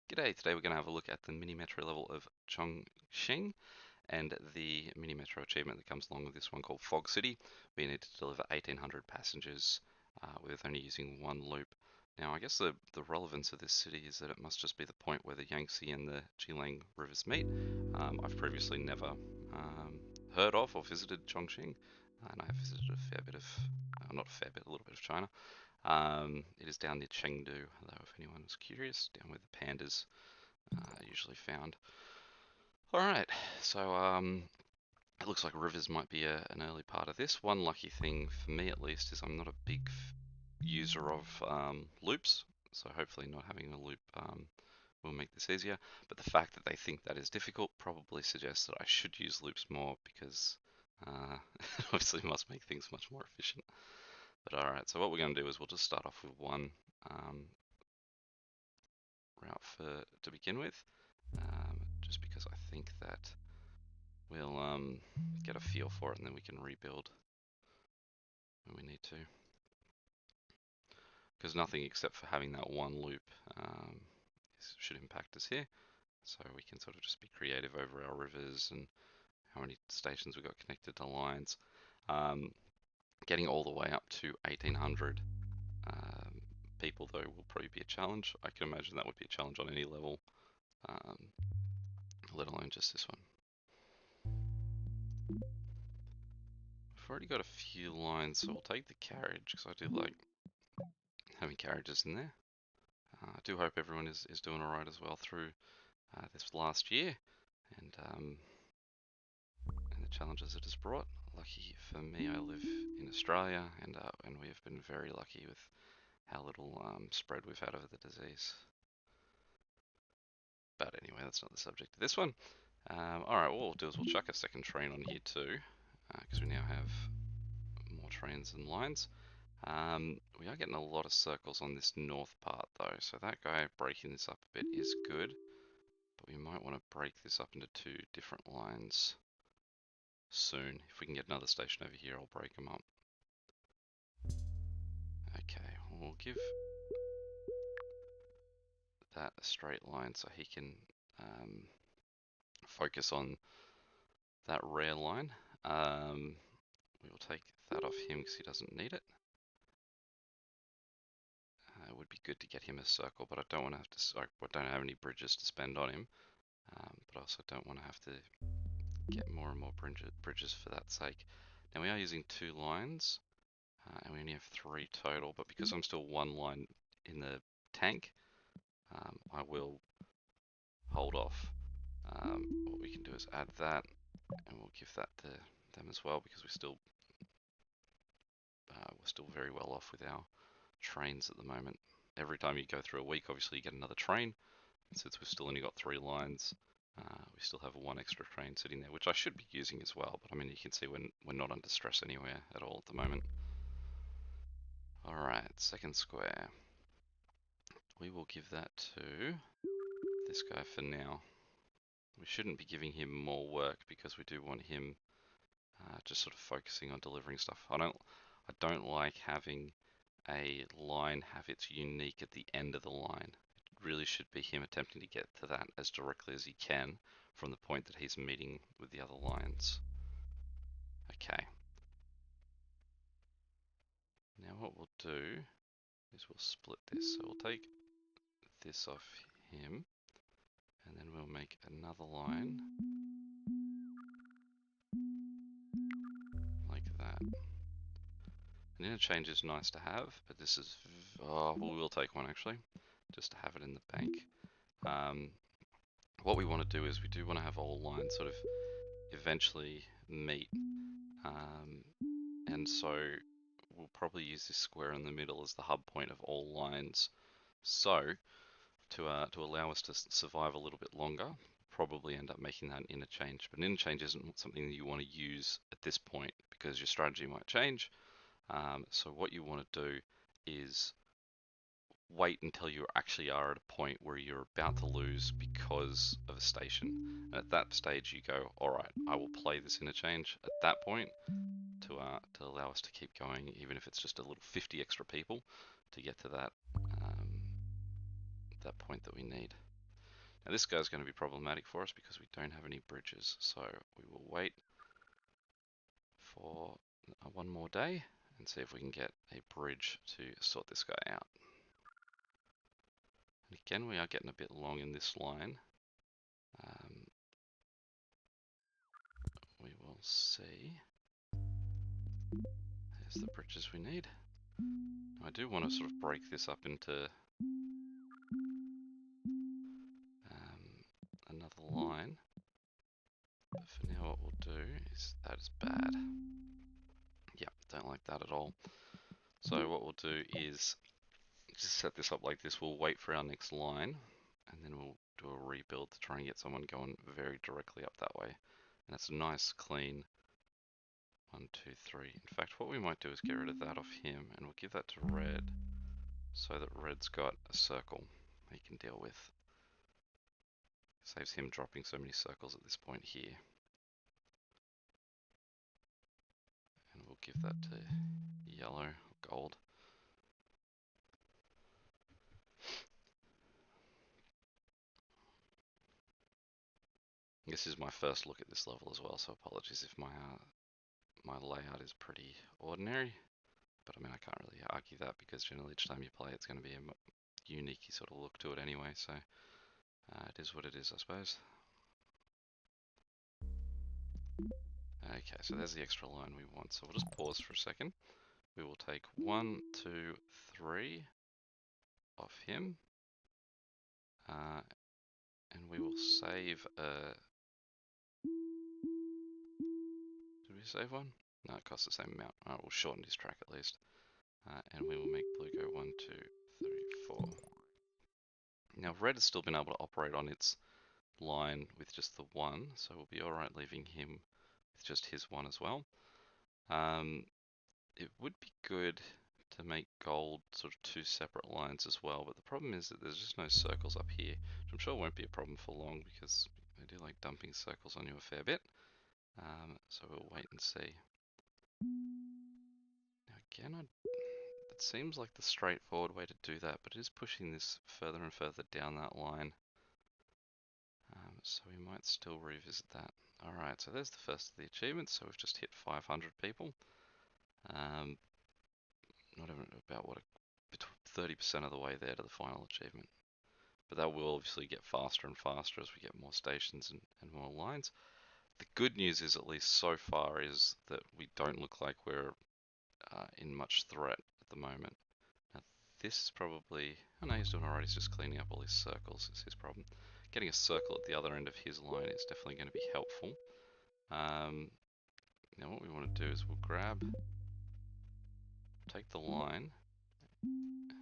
G'day, today we're going to have a look at the mini metro level of Chongqing and the mini metro achievement that comes along with this one called Fog City. We need to deliver 1,800 passengers with only using one loop. Now, I guess the relevance of this city is that it must just be the point where the Yangtze and the Jilang rivers meet. I've previously never heard of or visited Chongqing, and I have visited a fair bit of, not a fair bit, a little bit of China. It is down near Chengdu, though, if anyone was curious, down where the pandas are usually found. Alright, so it looks like rivers might be an early part of this. One lucky thing, for me at least, is I'm not a big user of loops, so hopefully not having a loop will make this easier. But the fact that they think that is difficult probably suggests that I should use loops more because it obviously must make things much more efficient. But alright, so what we're going to do is we'll just start off with one route to begin with, just because I think that we'll get a feel for it and then we can rebuild when we need to. Because nothing except for having that one loop should impact us here. So we can sort of just be creative over our rivers and how many stations we've got connected to lines. Getting all the way up to 1,800 people, though, will probably be a challenge. I can imagine that would be a challenge on any level, let alone just this one. I've already got a few lines, so we'll take the carriage because I do like having carriages in there. I do hope everyone is doing alright as well through this last year and the challenges it has brought. Lucky for me, I live in Australia and we have been very lucky with how little spread we've had of the disease. But anyway, that's not the subject of this one. Alright, what we'll do is we'll chuck a second train on here too, because we now have more trains and lines. We are getting a lot of circles on this north part though, so that guy breaking this up a bit is good, but we might want to break this up into two different lines soon. If we can get another station over here, I'll break them up. Okay, we'll give that a straight line so he can focus on that rear line. We will take that off him because he doesn't need it. It would be good to get him a circle, but I don't want to have to. I don't have any bridges to spend on him, but I also don't want to have to get more and more bridges for that sake. Now we are using two lines, and we only have three total. But because I'm still one line in the tank, I will hold off. What we can do is add that, and we'll give that to them as well because we're still very well off with our trains at the moment. Every time you go through a week, obviously you get another train. And since we've still only got three lines, we still have one extra train sitting there, which I should be using as well. But I mean, you can see we're not under stress anywhere at all at the moment. Alright, second square. We will give that to this guy for now. We shouldn't be giving him more work because we do want him just sort of focusing on delivering stuff. I don't like having a line have its unique at the end of the line. It really should be him attempting to get to that as directly as he can from the point that he's meeting with the other lines. Okay. Now what we'll do is we'll split this. So we'll take this off him and then we'll make another line like that. An interchange is nice to have, but this is, we'll take one actually, just to have it in the bank. What we want to do is we do want to have all lines sort of eventually meet, and so we'll probably use this square in the middle as the hub point of all lines. So to allow us to survive a little bit longer, probably end up making that an interchange. But an interchange isn't something that you want to use at this point because your strategy might change. So what you want to do is wait until you actually are at a point where you're about to lose because of a station. And at that stage you go, all right, I will play this interchange at that point to allow us to keep going, even if it's just a little 50 extra people to get to that that point that we need. Now this guy's going to be problematic for us because we don't have any bridges, so we will wait for one more day and see if we can get a bridge to sort this guy out. And again, we are getting a bit long in this line. We will see. There's the bridges we need. Now, I do want to sort of break this up into another line. But for now what we'll do is, that is bad. Yeah, don't like that at all. So what we'll do is just set this up like this. We'll wait for our next line and then we'll do a rebuild to try and get someone going very directly up that way. And that's a nice clean 1, 2, 3. In fact, what we might do is get rid of that off him and we'll give that to red so that red's got a circle he can deal with. Saves him dropping so many circles at this point here. And we'll give that to yellow or gold. This is my first look at this level as well, so apologies if my layout is pretty ordinary. But I mean, I can't really argue that because generally each time you play it's going to be a unique sort of look to it anyway, so it is what it is, I suppose. Okay, so there's the extra line we want, so we'll just pause for a second. We will take 1, 2, 3 off him, and we will save did we save one? No, it costs the same amount. Alright, we'll shorten his track at least. And we will make blue go 1, 2, 3, 4. Now red has still been able to operate on its line with just the 1, so we'll be alright leaving him with just his 1 as well. It would be good to make gold sort of 2 separate lines as well, but the problem is that there's just no circles up here, which I'm sure won't be a problem for long because they do like dumping circles on you a fair bit. So we'll wait and see. Now again, it seems like the straightforward way to do that, but it is pushing this further and further down that line. So we might still revisit that. Alright, so there's the first of the achievements. So we've just hit 500 people. Not even about 30% of the way there to the final achievement. But that will obviously get faster and faster as we get more stations and more lines. The good news is, at least so far, is that we don't look like we're in much threat at the moment. Now this is probably, oh no, he's doing alright, he's just cleaning up all his circles, is his problem. Getting a circle at the other end of his line is definitely going to be helpful. Now what we want to do is we'll take the line, and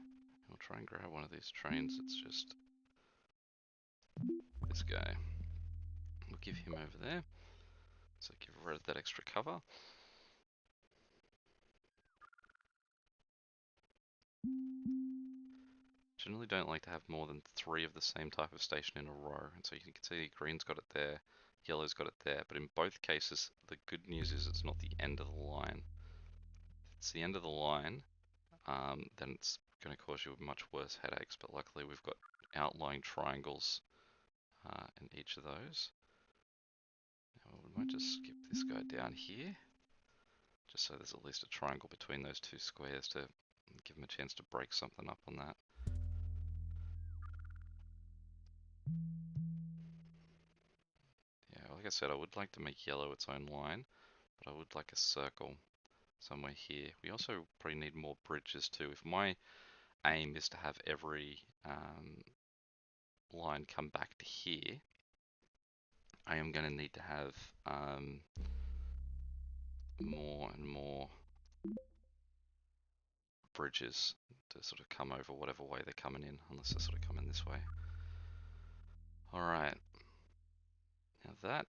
we'll try and grab one of these trains. It's just this guy. We'll give him over there, so give red that extra cover. Generally don't like to have more than 3 of the same type of station in a row, and so you can see green's got it there, yellow's got it there, but in both cases the good news is it's not the end of the line. If it's the end of the line, then it's going to cause you much worse headaches, but luckily we've got outlying triangles in each of those. Now we might just skip this guy down here, just so there's at least a triangle between those 2 squares to give him a chance to break something up on that. Yeah, like I said, I would like to make yellow its own line, but I would like a circle somewhere here. We also probably need more bridges too. If my aim is to have every line come back to here, I am going to need to have more and more bridges to sort of come over whatever way they're coming in, unless they're sort of coming this way. Alright, now that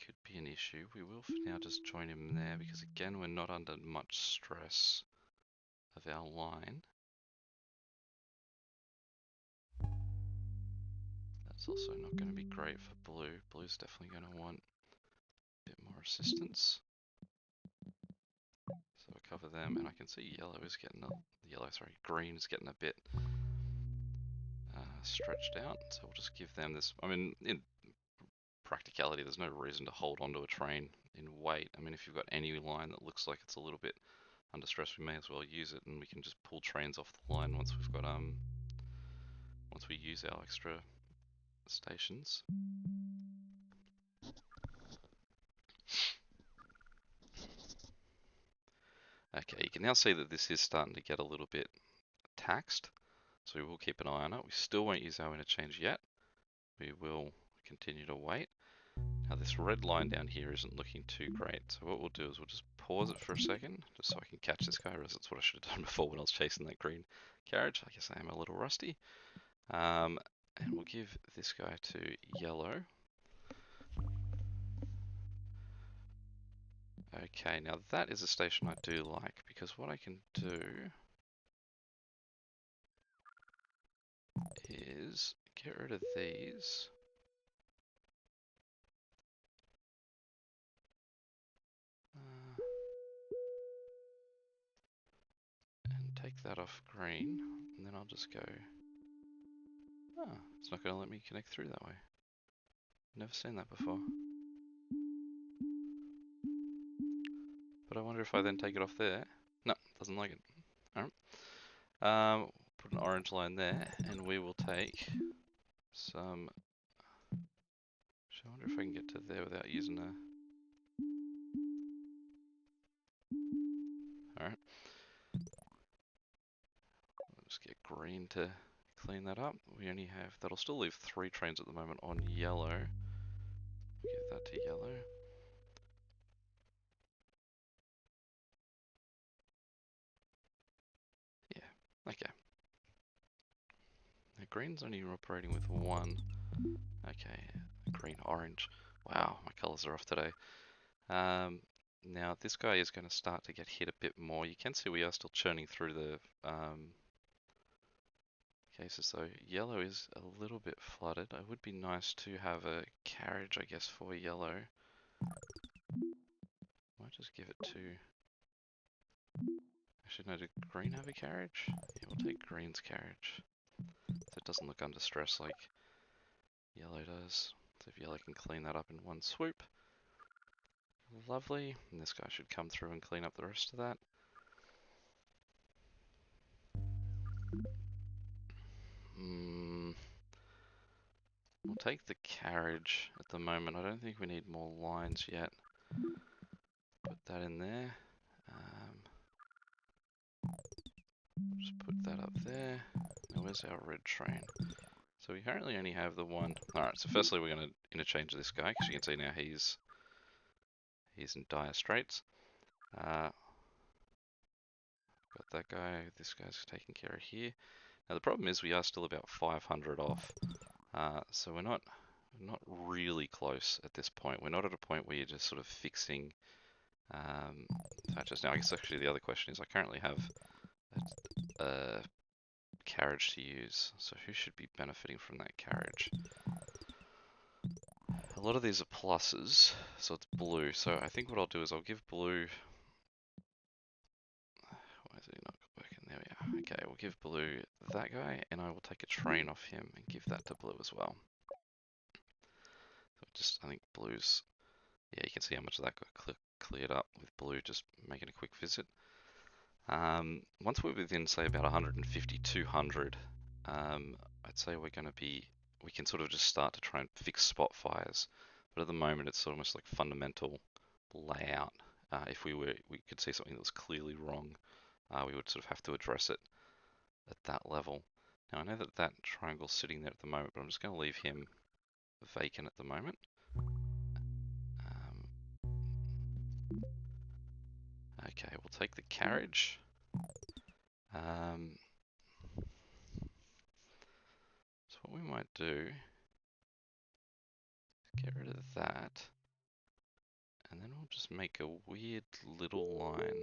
could be an issue. We will for now just join him there because again we're not under much stress of our line. That's also not going to be great for blue. Blue's definitely going to want a bit more assistance. So I cover them, and I can see green is getting a bit stretched out. So we'll just give them this. I mean, in practicality, there's no reason to hold onto a train in weight. I mean, if you've got any line that looks like it's a little bit under stress, we may as well use it, and we can just pull trains off the line once we've got once we use our extra stations. Okay, you can now see that this is starting to get a little bit taxed, so we will keep an eye on it. We still won't use our interchange yet. We will continue to wait. Now this red line down here isn't looking too great, so what we'll do is we'll just pause it for a second, just so I can catch this guy, or else that's what I should have done before when I was chasing that green carriage. I guess I am a little rusty. And we'll give this guy to yellow. Okay, now that is a station I do like, because what I can do is get rid of these. And take that off green, and then I'll just go, oh, it's not going to let me connect through that way. Never seen that before. But I wonder if I then take it off there. No, doesn't like it. Alright. Put an orange line there, and we will take some. I wonder if I can get to there without using a. Alright. I'll just get green to clean that up. We only have. That'll still leave 3 trains at the moment on yellow. Give that to yellow. Yeah, okay. Now green's only operating with 1. Okay, green, orange. Wow, my colours are off today. Now this guy is going to start to get hit a bit more. You can see we are still churning through the cases, so yellow is a little bit flooded. It would be nice to have a carriage, I guess, for yellow. Might just give it to. Actually, no, did green have a carriage? Yeah, we'll take green's carriage, so it doesn't look under stress like yellow does. So if yellow can clean that up in one swoop. Lovely, and this guy should come through and clean up the rest of that. We'll take the carriage at the moment. I don't think we need more lines yet. Put that in there. Just put that up there. Now where's our red train? So we currently only have the one. Alright, so firstly we're going to interchange this guy, because you can see now he's in dire straits. Got that guy. This guy's taken care of here. Now the problem is we are still about 500 off. So we're not really close at this point. We're not at a point where you're just sort of fixing patches. Now I guess actually the other question is I currently have a carriage to use. So who should be benefiting from that carriage? A lot of these are pluses, so it's blue. So I think what I'll do is I'll give blue. Why is it not working? There we are. Okay, we'll give blue that guy, and I will take a train off him and give that to blue as well. So just, I think blue's. Yeah, you can see how much of that got cleared up with blue just making a quick visit. Once we're within, say, about 150, 200, I'd say we can sort of just start to try and fix spot fires. But at the moment, it's almost like fundamental layout. If we could see something that was clearly wrong, we would sort of have to address it at that level. Now, I know that that triangle's sitting there at the moment, but I'm just going to leave him vacant at the moment. Okay, we'll take the carriage. So what we might do is get rid of that, and then we'll just make a weird little line.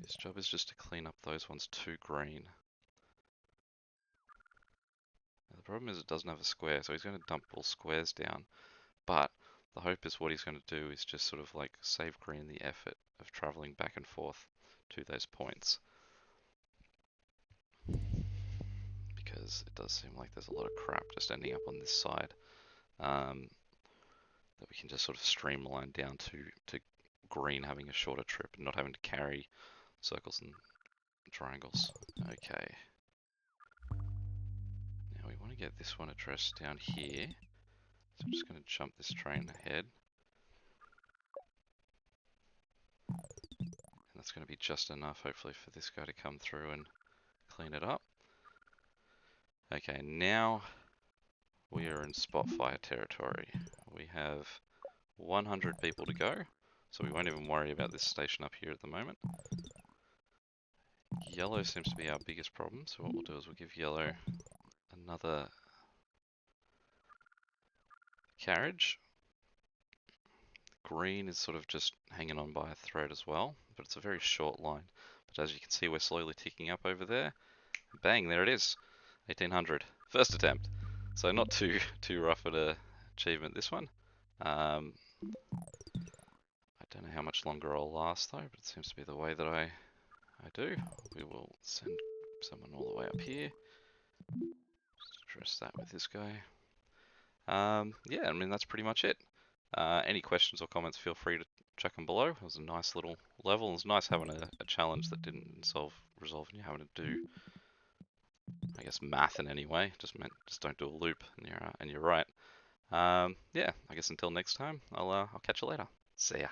His job is just to clean up those ones too green. Now, the problem is it doesn't have a square, so he's going to dump all squares down, but the hope is what he's going to do is just sort of like save green the effort of traveling back and forth to those points. it does seem like there's a lot of crap just ending up on this side that we can just sort of streamline down to green having a shorter trip and not having to carry circles and triangles. Okay. Now we want to get this one addressed down here. So I'm just going to jump this train ahead. And that's going to be just enough, hopefully, for this guy to come through and clean it up. Okay, now we are in spot fire territory. We have 100 people to go, so we won't even worry about this station up here at the moment. Yellow seems to be our biggest problem, so what we'll do is we'll give yellow another carriage. Green is sort of just hanging on by a thread as well, but it's a very short line. But as you can see, we're slowly ticking up over there. Bang, there it is. 1800. First attempt. So not too rough an achievement, this one. I don't know how much longer I'll last though, but it seems to be the way that I do. We will send someone all the way up here. Just address that with this guy. Yeah, I mean, that's pretty much it. Any questions or comments, feel free to check them below. It was a nice little level. It was nice having a challenge that didn't resolve and you having to do, I guess, math in any way. Just don't do a loop and you're right. Yeah, I guess until next time, I'll catch you later. See ya.